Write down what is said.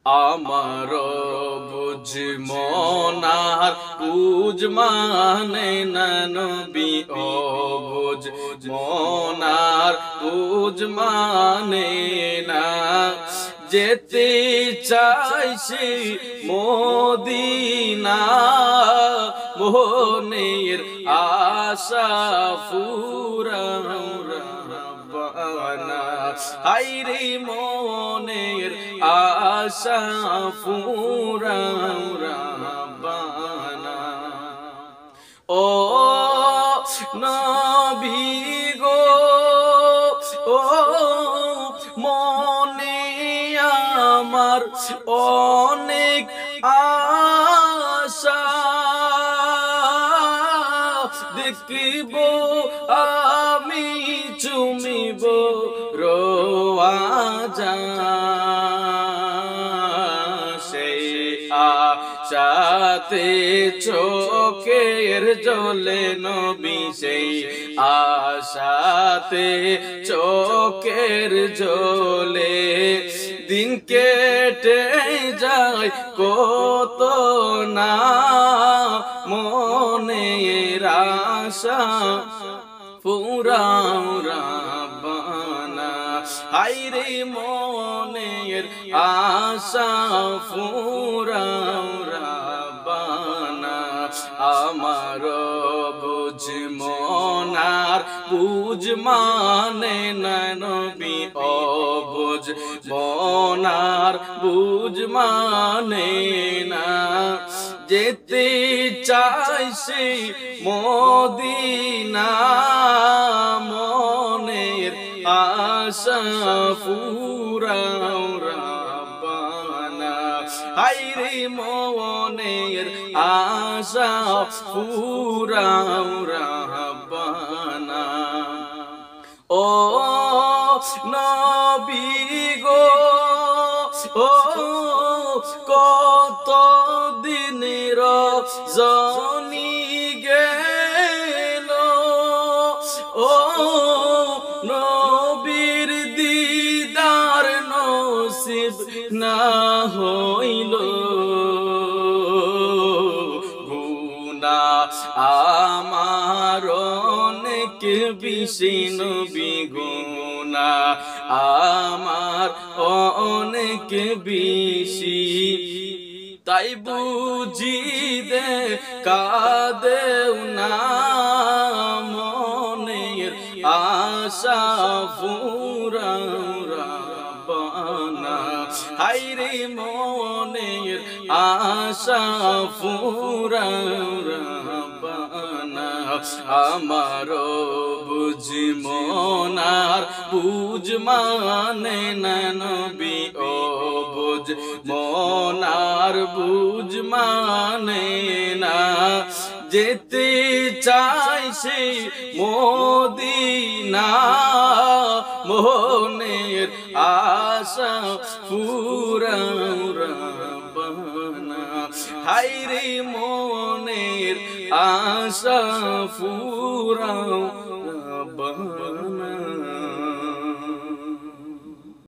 আমার বুঝ মনার বুঝ মানে না নবী ও বুঝ মনার বুঝ মানে না যেতে চাইছি মদিনা মোহনের আশা ফুরানা হাইরে মনের আশা ফুরানা ও নবী গো ও মনে আমার অনেক আশা দেখিব আমি চুমিব রোয়াজা সেই আশাতে চোখের জলে নবী সেই আশাতে চোখের জলে দিন কেটে যায় কত না মনের আশা ফুরানা হাইরে মনের আশা ফুরানা আমার বুঝ মনার বুঝ মানে না নবী ও বুঝ মনার বুঝ মানে না যেতে চাইছি মদিনা মনের আশা ফুরানা হাইরে মনের আশা ফুরানা ও নবী গো ও কত দিনের জনি গেল ও নবীর দিদার নসিব না হইল গুনাহ আমার অনেক বেশি নবী গুনাহ আমার অনেক বেশি তাই বুঝি দে কাদেও না মনের আশা ফুরানা হাইরে মনের আশা ফুরানা আমার বুঝ মনার বুঝ মানে না নবী ও বুঝ মনার বুঝ মানে না যেতে চাইছি মদিনা মোহনের আশা ফুরানা হাইরে মনের আশা ফুরানা